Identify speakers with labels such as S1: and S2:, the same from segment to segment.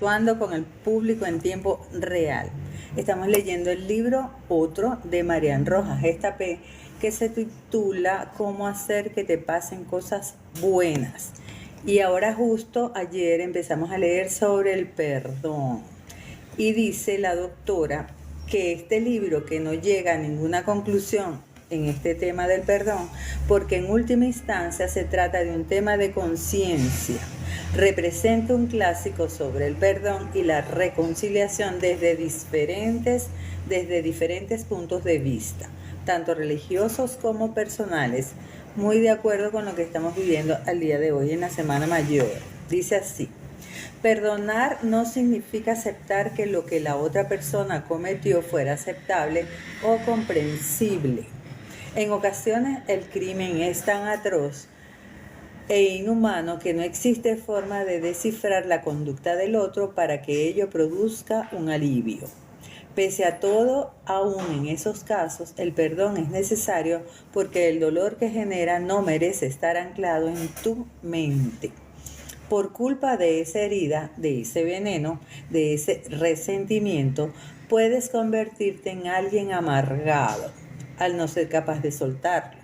S1: interactuando con el público en tiempo real. Estamos leyendo el libro Otro de Marian Rojas Estapé, que se titula Cómo hacer que te pasen cosas buenas. Y ahora justo ayer empezamos a leer sobre el perdón. Y dice la doctora que este libro, que no llega a ninguna conclusión en este tema del perdón, porque en última instancia se trata de un tema de conciencia, representa un clásico sobre el perdón y la reconciliación desde diferentes puntos de vista, tanto religiosos como personales, muy de acuerdo con lo que estamos viviendo al día de hoy en la Semana Mayor. Dice así: perdonar no significa aceptar que lo que la otra persona cometió fuera aceptable o comprensible. En ocasiones el crimen es tan atroz e inhumano que no existe forma de descifrar la conducta del otro para que ello produzca un alivio. Pese a todo, aún en esos casos, el perdón es necesario porque el dolor que genera no merece estar anclado en tu mente. Por culpa de esa herida, de ese veneno, de ese resentimiento, puedes convertirte en alguien amargado al no ser capaz de soltarlo.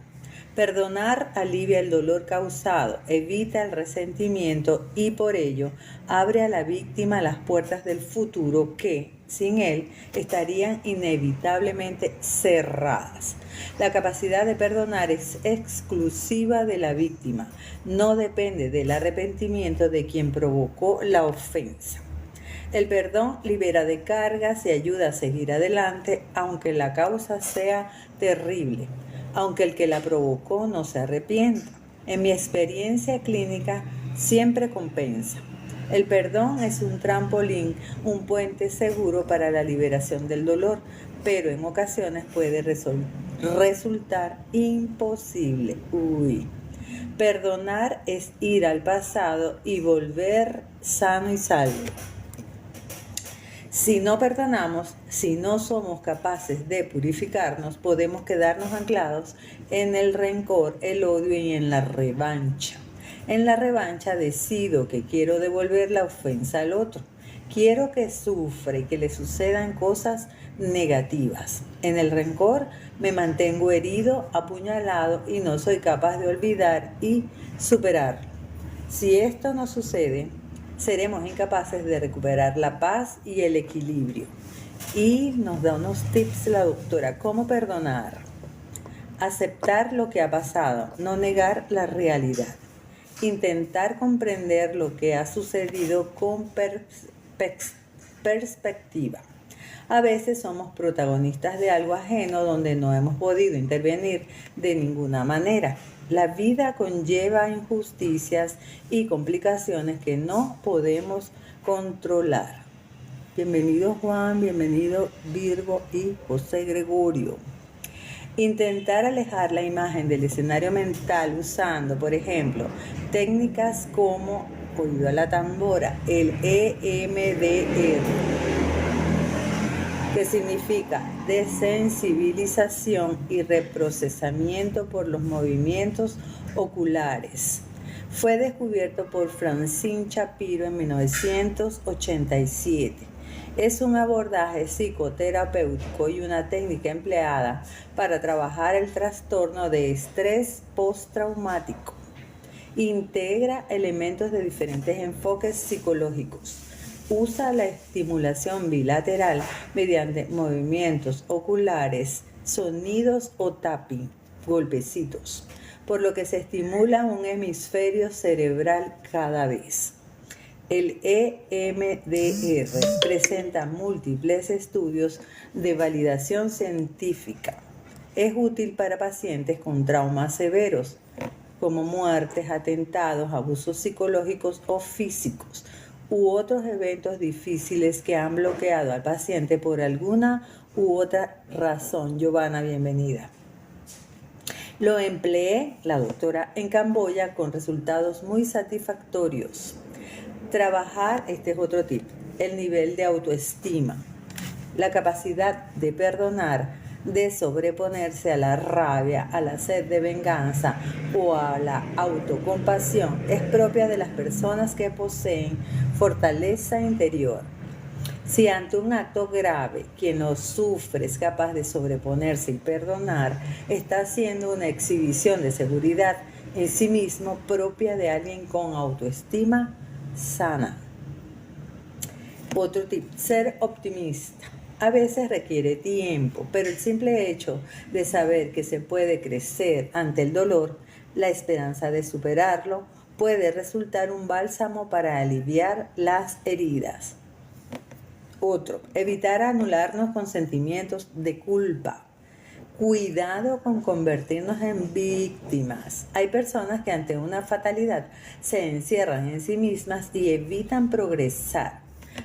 S1: Perdonar alivia el dolor causado, evita el resentimiento y por ello abre a la víctima las puertas del futuro que, sin él, estarían inevitablemente cerradas. La capacidad de perdonar es exclusiva de la víctima, no depende del arrepentimiento de quien provocó la ofensa. El perdón libera de cargas y ayuda a seguir adelante, aunque la causa sea terrible, aunque el que la provocó no se arrepienta. En mi experiencia clínica siempre compensa. El perdón es un trampolín, un puente seguro para la liberación del dolor, pero en ocasiones puede resultar imposible. Perdonar es ir al pasado y volver sano y salvo. Si no perdonamos, si no somos capaces de purificarnos, podemos quedarnos anclados en el rencor, el odio y en la revancha. En la revancha decido que quiero devolver la ofensa al otro. Quiero que sufra y que le sucedan cosas negativas. En el rencor me mantengo herido, apuñalado y no soy capaz de olvidar y superarlo. Si esto no sucede, seremos incapaces de recuperar la paz y el equilibrio. Y nos da unos tips la doctora. ¿Cómo perdonar? Aceptar lo que ha pasado, no negar la realidad. Intentar comprender lo que ha sucedido con perspectiva. A veces somos protagonistas de algo ajeno donde no hemos podido intervenir de ninguna manera. La vida conlleva injusticias y complicaciones que no podemos controlar. Bienvenido Juan, bienvenido Virgo y José Gregorio. Intentar alejar la imagen del escenario mental usando, por ejemplo, técnicas como oído a la tambora, el EMDR, que significa desensibilización y reprocesamiento por los movimientos oculares. Fue descubierto por Francine Shapiro en 1987. Es un abordaje psicoterapéutico y una técnica empleada para trabajar el trastorno de estrés postraumático. Integra elementos de diferentes enfoques psicológicos. Usa la estimulación bilateral mediante movimientos oculares, sonidos o tapping, golpecitos, por lo que se estimula un hemisferio cerebral cada vez. El EMDR presenta múltiples estudios de validación científica. Es útil para pacientes con traumas severos, como muertes, atentados, abusos psicológicos o físicos, u otros eventos difíciles que han bloqueado al paciente por alguna u otra razón. Giovanna, bienvenida. Lo empleé, la doctora, en Camboya con resultados muy satisfactorios. Trabajar, este es otro tip, el nivel de autoestima, la capacidad de perdonar, de sobreponerse a la rabia, a la sed de venganza o a la autocompasión es propia de las personas que poseen fortaleza interior. Si ante un acto grave quien lo sufre es capaz de sobreponerse y perdonar, está haciendo una exhibición de seguridad en sí mismo propia de alguien con autoestima sana. Otro tip, ser optimista. A veces requiere tiempo, pero el simple hecho de saber que se puede crecer ante el dolor, la esperanza de superarlo, puede resultar un bálsamo para aliviar las heridas. Otro, evitar anularnos con sentimientos de culpa. Cuidado con convertirnos en víctimas. Hay personas que ante una fatalidad se encierran en sí mismas y evitan progresar.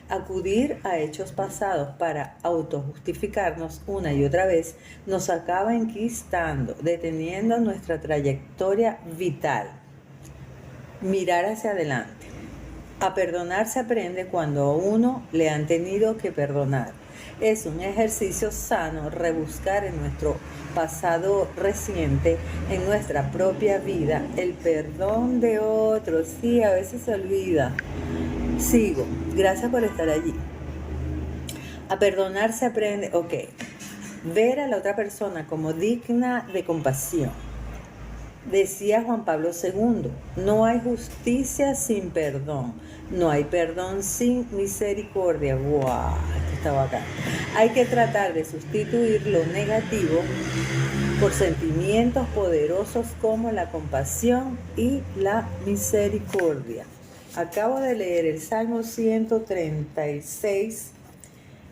S1: Acudir a hechos pasados para autojustificarnos una y otra vez nos acaba enquistando, deteniendo nuestra trayectoria vital. Mirar hacia adelante. A perdonar se aprende cuando a uno le han tenido que perdonar. Es un ejercicio sano rebuscar en nuestro pasado reciente, en nuestra propia vida, el perdón de otros. Sí, a veces se olvida. Sigo. Gracias por estar allí. A perdonar se aprende, ver a la otra persona como digna de compasión. Decía Juan Pablo II, no hay justicia sin perdón, no hay perdón sin misericordia. ¡Wow! Esto está bacán. Hay que tratar de sustituir lo negativo por sentimientos poderosos como la compasión y la misericordia. Acabo de leer el Salmo 136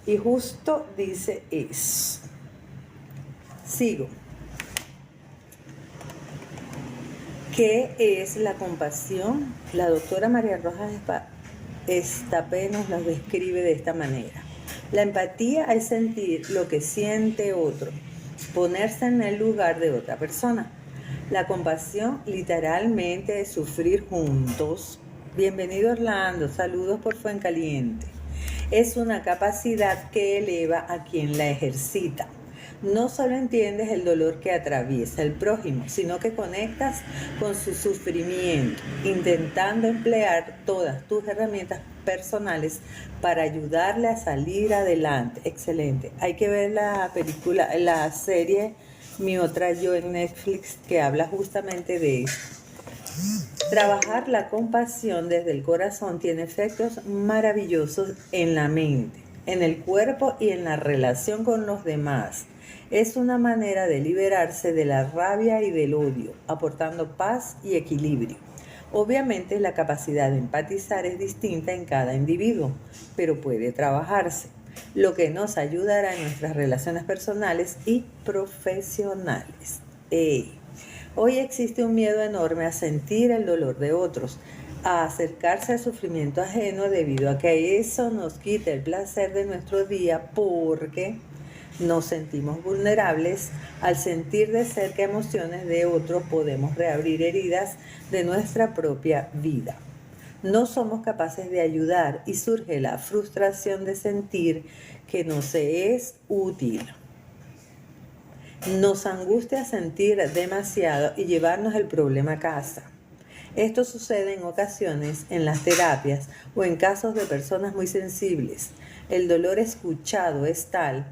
S1: y justo dice eso. Sigo. ¿Qué es la compasión? La doctora María Rojas Estapé nos la describe de esta manera. La empatía es sentir lo que siente otro, ponerse en el lugar de otra persona. La compasión literalmente es sufrir juntos. Bienvenido Orlando, saludos por Fuencaliente. Es una capacidad que eleva a quien la ejercita. No solo entiendes el dolor que atraviesa el prójimo, sino que conectas con su sufrimiento, intentando emplear todas tus herramientas personales para ayudarle a salir adelante. Excelente. Hay que ver la serie Mi Otra Yo en Netflix, que habla justamente de eso. Trabajar la compasión desde el corazón tiene efectos maravillosos en la mente, en el cuerpo y en la relación con los demás. Es una manera de liberarse de la rabia y del odio, aportando paz y equilibrio. Obviamente la capacidad de empatizar es distinta en cada individuo, pero puede trabajarse, lo que nos ayudará en nuestras relaciones personales y profesionales. Hoy existe un miedo enorme a sentir el dolor de otros, a acercarse al sufrimiento ajeno debido a que eso nos quita el placer de nuestro día porque nos sentimos vulnerables. Al sentir de cerca emociones de otros podemos reabrir heridas de nuestra propia vida. No somos capaces de ayudar y surge la frustración de sentir que no se es útil. Nos angustia sentir demasiado y llevarnos el problema a casa. Esto sucede en ocasiones en las terapias o en casos de personas muy sensibles. El dolor escuchado es tal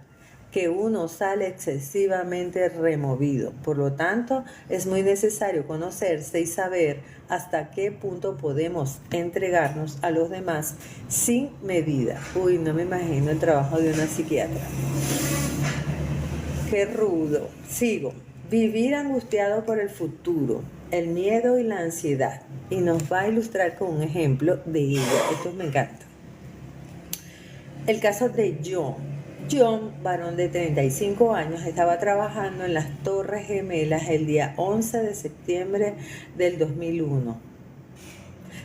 S1: que uno sale excesivamente removido. Por lo tanto, es muy necesario conocerse y saber hasta qué punto podemos entregarnos a los demás sin medida. Uy, no me imagino el trabajo de una psiquiatra. Qué rudo. Sigo. Vivir angustiado por el futuro, el miedo y la ansiedad. Y nos va a ilustrar con un ejemplo de ello. Esto me encanta. El caso de John. John, varón de 35 años, estaba trabajando en las Torres Gemelas el día 11 de septiembre del 2001.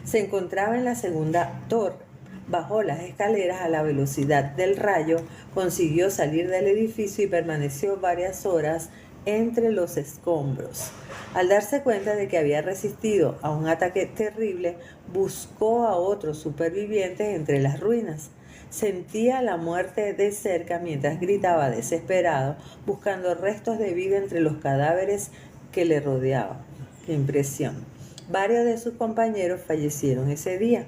S1: Se encontraba en la segunda torre. Bajó las escaleras a la velocidad del rayo, consiguió salir del edificio y permaneció varias horas entre los escombros. Al darse cuenta de que había resistido a un ataque terrible, buscó a otros supervivientes entre las ruinas. Sentía la muerte de cerca mientras gritaba desesperado, buscando restos de vida entre los cadáveres que le rodeaban. ¡Qué impresión! Varios de sus compañeros fallecieron ese día.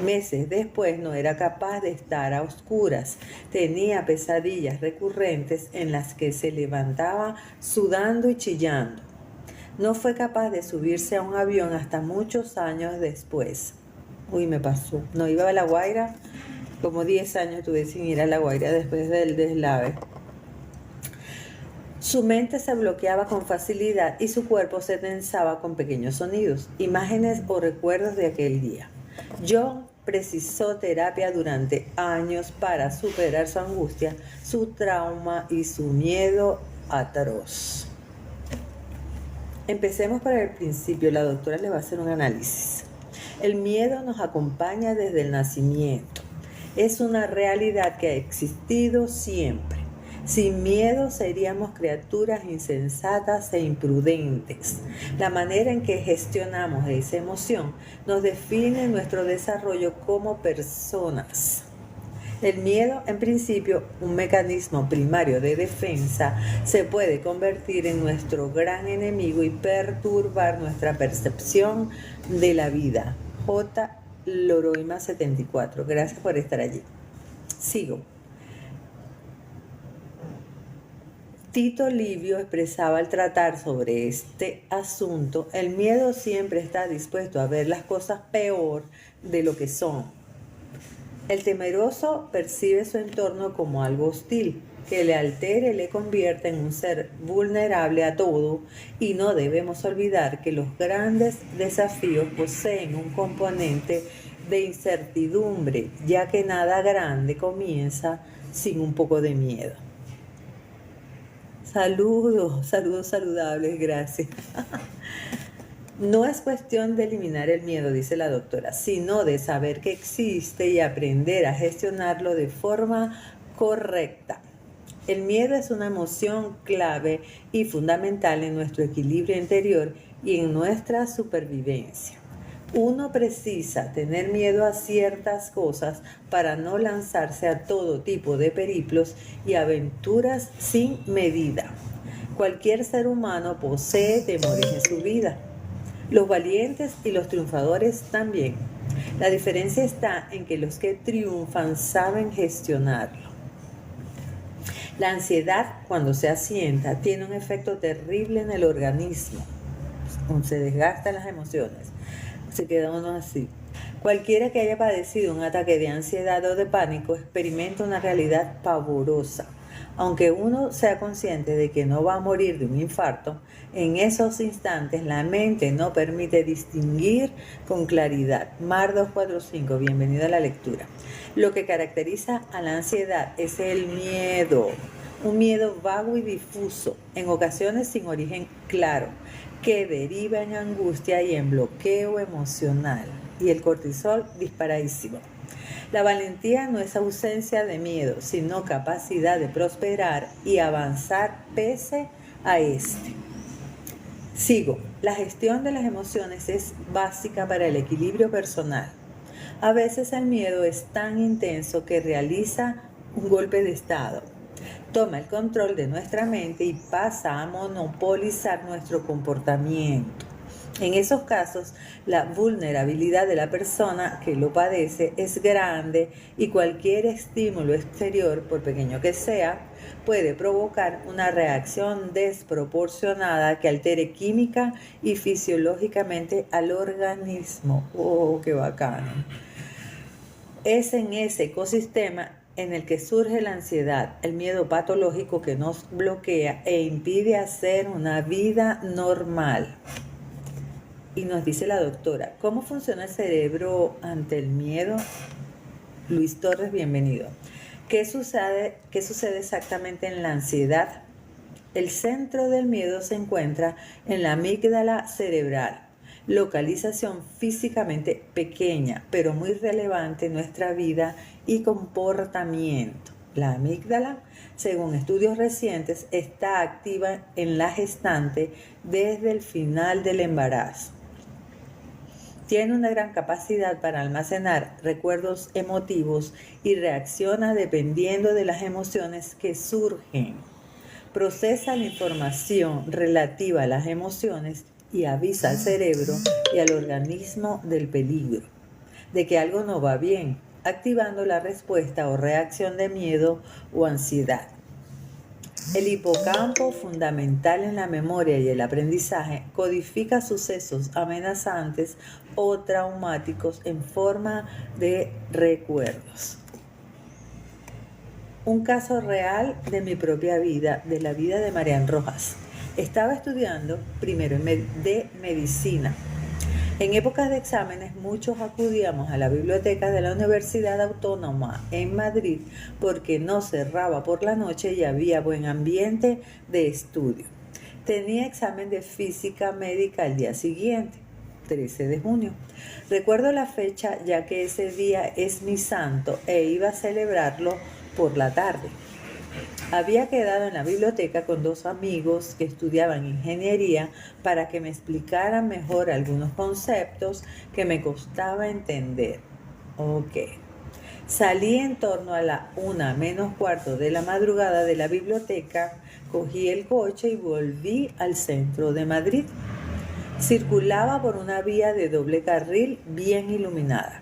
S1: Meses después no era capaz de estar a oscuras. Tenía pesadillas recurrentes en las que se levantaba sudando y chillando. No fue capaz de subirse a un avión hasta muchos años después. Uy, me pasó. No iba a La Guaira. Como 10 años tuve sin ir a La Guaira después del deslave. Su mente se bloqueaba con facilidad y su cuerpo se tensaba con pequeños sonidos, imágenes o recuerdos de aquel día. John precisó terapia durante años para superar su angustia, su trauma y su miedo atroz. Empecemos por el principio. La doctora le va a hacer un análisis. El miedo nos acompaña desde el nacimiento. Es una realidad que ha existido siempre. Sin miedo seríamos criaturas insensatas e imprudentes. La manera en que gestionamos esa emoción nos define nuestro desarrollo como personas. El miedo, en principio, un mecanismo primario de defensa, se puede convertir en nuestro gran enemigo y perturbar nuestra percepción de la vida. J. Loroima 74. Gracias por estar allí. Sigo. Tito Livio expresaba al tratar sobre este asunto: el miedo siempre está dispuesto a ver las cosas peor de lo que son. El temeroso percibe su entorno como algo hostil, que le altera y le convierte en un ser vulnerable a todo, y no debemos olvidar que los grandes desafíos poseen un componente de incertidumbre, ya que nada grande comienza sin un poco de miedo. Saludos saludables, gracias. No es cuestión de eliminar el miedo, dice la doctora, sino de saber que existe y aprender a gestionarlo de forma correcta. El miedo es una emoción clave y fundamental en nuestro equilibrio interior y en nuestra supervivencia. Uno precisa tener miedo a ciertas cosas para no lanzarse a todo tipo de periplos y aventuras sin medida. Cualquier ser humano posee temores en su vida. Los valientes y los triunfadores también. La diferencia está en que los que triunfan saben gestionarlo. La ansiedad, cuando se asienta, tiene un efecto terrible en el organismo. Se desgastan las emociones. Se queda uno así. Cualquiera que haya padecido un ataque de ansiedad o de pánico experimenta una realidad pavorosa. Aunque uno sea consciente de que no va a morir de un infarto, en esos instantes la mente no permite distinguir con claridad. Mar 245, bienvenido a la lectura. Lo que caracteriza a la ansiedad es el miedo, un miedo vago y difuso, en ocasiones sin origen claro, que deriva en angustia y en bloqueo emocional, y el cortisol disparadísimo. La valentía no es ausencia de miedo, sino capacidad de prosperar y avanzar pese a este. Sigo. La gestión de las emociones es básica para el equilibrio personal. A veces el miedo es tan intenso que realiza un golpe de estado. Toma el control de nuestra mente y pasa a monopolizar nuestro comportamiento. En esos casos, la vulnerabilidad de la persona que lo padece es grande y cualquier estímulo exterior, por pequeño que sea, puede provocar una reacción desproporcionada que altere química y fisiológicamente al organismo. ¡Oh, qué bacano! Es en ese ecosistema en el que surge la ansiedad, el miedo patológico que nos bloquea e impide hacer una vida normal. Y nos dice la doctora, ¿cómo funciona el cerebro ante el miedo? Luis Torres, bienvenido. ¿Qué sucede exactamente en la ansiedad? El centro del miedo se encuentra en la amígdala cerebral, localización físicamente pequeña, pero muy relevante en nuestra vida y comportamiento. La amígdala, según estudios recientes, está activa en la gestante desde el final del embarazo. Tiene una gran capacidad para almacenar recuerdos emotivos y reacciona dependiendo de las emociones que surgen. Procesa la información relativa a las emociones y avisa al cerebro y al organismo del peligro. de que algo no va bien, activando la respuesta o reacción de miedo o ansiedad. El hipocampo, fundamental en la memoria y el aprendizaje, codifica sucesos amenazantes o traumáticos en forma de recuerdos. Un caso real de mi propia vida, de la vida de Marian Rojas. Estaba estudiando primero de medicina. En épocas de exámenes, muchos acudíamos a la biblioteca de la Universidad Autónoma en Madrid porque no cerraba por la noche y había buen ambiente de estudio. Tenía examen de física médica al día siguiente, 13 de junio. Recuerdo la fecha ya que ese día es mi santo e iba a celebrarlo por la tarde. Había quedado en la biblioteca con 2 amigos que estudiaban ingeniería para que me explicaran mejor algunos conceptos que me costaba entender. Salí en torno a la 1:45 de la madrugada de la biblioteca, cogí el coche y volví al centro de Madrid. Circulaba por una vía de doble carril bien iluminada.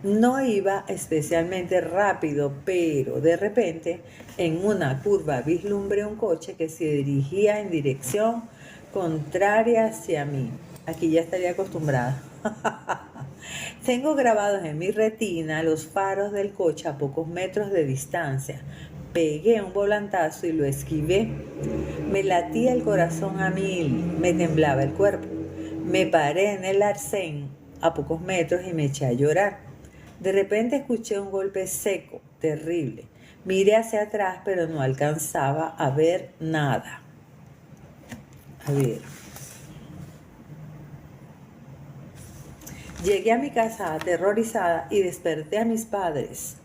S1: No iba especialmente rápido, pero de repente, en una curva vislumbré un coche que se dirigía en dirección contraria hacia mí. Aquí ya estaría acostumbrada. Tengo grabados en mi retina los faros del coche a pocos metros de distancia. Pegué un volantazo y lo esquivé. Me latía el corazón a 1000, me temblaba el cuerpo. Me paré en el arcén a pocos metros y me eché a llorar. De repente escuché un golpe seco, terrible. Miré hacia atrás, pero no alcanzaba a ver nada. Llegué a mi casa aterrorizada y desperté a mis padres.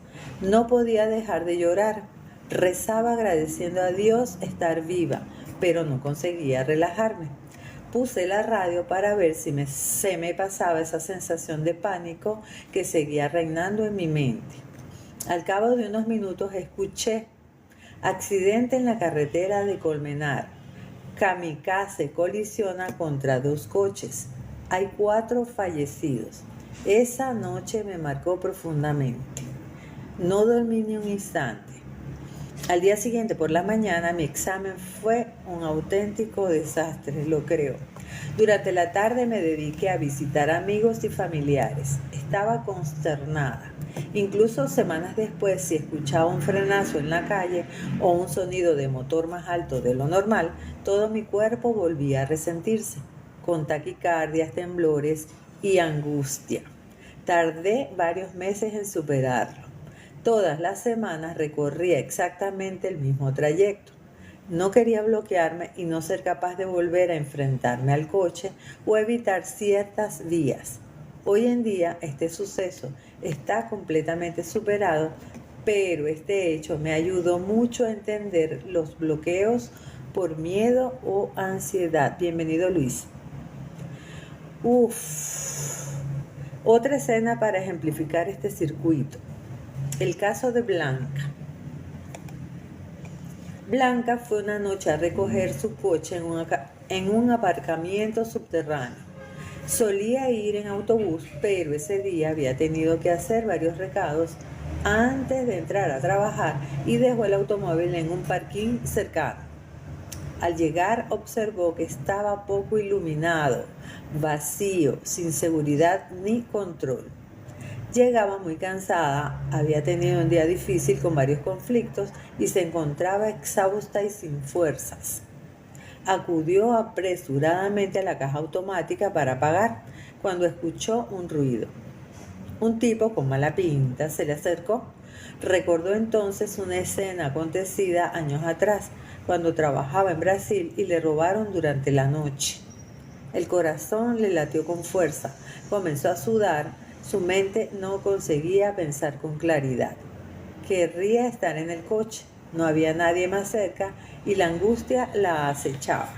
S1: No podía dejar de llorar. Rezaba agradeciendo a Dios estar viva, pero no conseguía relajarme. Puse la radio para ver si se me pasaba esa sensación de pánico que seguía reinando en mi mente. Al cabo de unos minutos escuché: accidente en la carretera de Colmenar. Kamikaze colisiona contra 2 coches. Hay 4 fallecidos. Esa noche me marcó profundamente. No dormí ni un instante. Al día siguiente por la mañana mi examen fue un auténtico desastre, lo creo. Durante la tarde me dediqué a visitar amigos y familiares. Estaba consternada. Incluso semanas después, si escuchaba un frenazo en la calle o un sonido de motor más alto de lo normal, todo mi cuerpo volvía a resentirse, con taquicardias, temblores y angustia. Tardé varios meses en superarlo. Todas las semanas recorría exactamente el mismo trayecto. No quería bloquearme y no ser capaz de volver a enfrentarme al coche o evitar ciertas vías. Hoy en día este suceso está completamente superado, pero este hecho me ayudó mucho a entender los bloqueos por miedo o ansiedad. Bienvenido, Luis. Otra escena para ejemplificar este circuito. El caso de Blanca. Blanca fue una noche a recoger su coche en un aparcamiento subterráneo. Solía ir en autobús, pero ese día había tenido que hacer varios recados antes de entrar a trabajar y dejó el automóvil en un parking cercano. Al llegar observó que estaba poco iluminado, vacío, sin seguridad ni control. Llegaba muy cansada, había tenido un día difícil con varios conflictos y se encontraba exhausta y sin fuerzas. Acudió apresuradamente a la caja automática para pagar cuando escuchó un ruido. Un tipo con mala pinta se le acercó. Recordó entonces una escena acontecida años atrás, cuando trabajaba en Brasil y le robaron durante la noche. El corazón le latió con fuerza, comenzó a sudar. Su mente no conseguía pensar con claridad. Querría estar en el coche, no había nadie más cerca y la angustia la acechaba.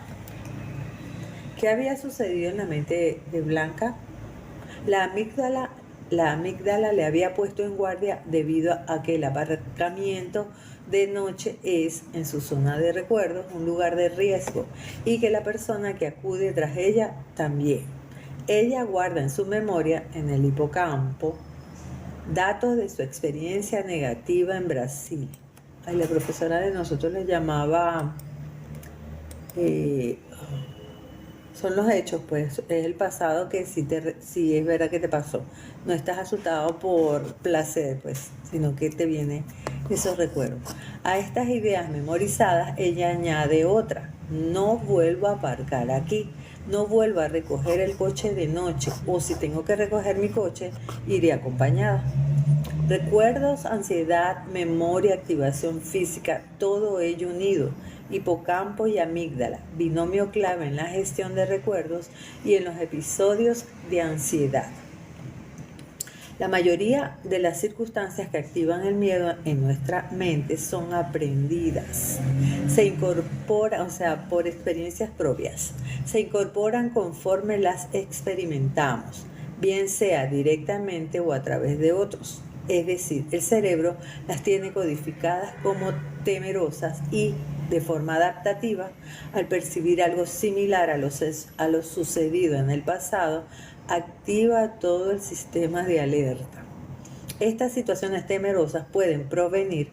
S1: ¿Qué había sucedido en la mente de Blanca? La amígdala le había puesto en guardia debido a que el aparcamiento de noche es, en su zona de recuerdos, un lugar de riesgo y que la persona que acude tras ella también. Ella guarda en su memoria, en el hipocampo, datos de su experiencia negativa en Brasil. Ay, la profesora de nosotros le llamaba, eh, son los hechos, pues es el pasado que sí es verdad que te pasó. No estás asustado por placer, pues, sino que te vienen esos recuerdos. A estas ideas memorizadas, ella añade otra. No vuelvo a aparcar aquí, no vuelvo a recoger el coche de noche, o si tengo que recoger mi coche, iré acompañada. Recuerdos, ansiedad, memoria, activación física, todo ello unido. Hipocampo y amígdala, binomio clave en la gestión de recuerdos y en los episodios de ansiedad. La mayoría de las circunstancias que activan el miedo en nuestra mente son aprendidas. Se incorporan, o sea, por experiencias propias. Se incorporan conforme las experimentamos, bien sea directamente o a través de otros. Es decir, el cerebro las tiene codificadas como temerosas y, de forma adaptativa, al percibir algo similar a lo sucedido en el pasado, activa todo el sistema de alerta. Estas situaciones temerosas pueden provenir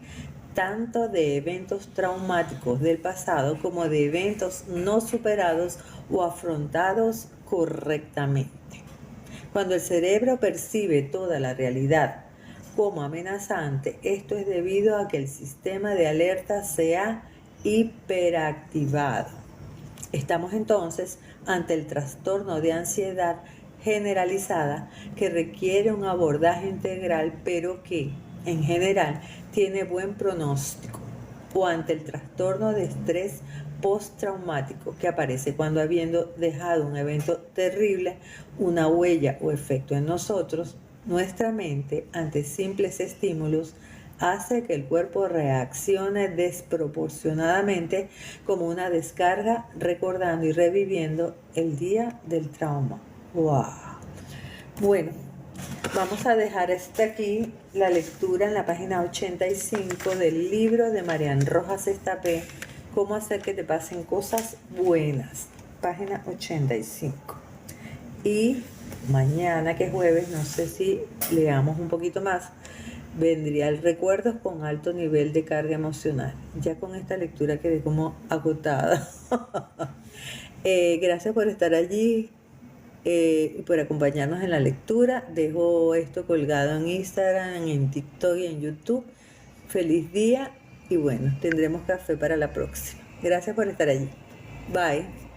S1: tanto de eventos traumáticos del pasado como de eventos no superados o afrontados correctamente. Cuando el cerebro percibe toda la realidad como amenazante, esto es debido a que el sistema de alerta se ha hiperactivado. Estamos entonces ante el trastorno de ansiedad generalizada que requiere un abordaje integral, pero que, en general, tiene buen pronóstico, o ante el trastorno de estrés postraumático que aparece cuando, habiendo dejado un evento terrible, una huella o efecto en nosotros, nuestra mente, ante simples estímulos, hace que el cuerpo reaccione desproporcionadamente como una descarga, recordando y reviviendo el día del trauma. ¡Wow! Bueno, vamos a dejar hasta aquí la lectura en la página 85 del libro de Marian Rojas Estapé, Cómo hacer que te pasen cosas buenas, página 85. Y mañana, que es jueves, no sé si leamos un poquito más, vendría el recuerdos con alto nivel de carga emocional. Ya con esta lectura quedé como agotada. Gracias por estar allí y por acompañarnos en la lectura. Dejo esto colgado en Instagram, en TikTok y en YouTube. Feliz día y bueno, tendremos café para la próxima. Gracias por estar allí. Bye.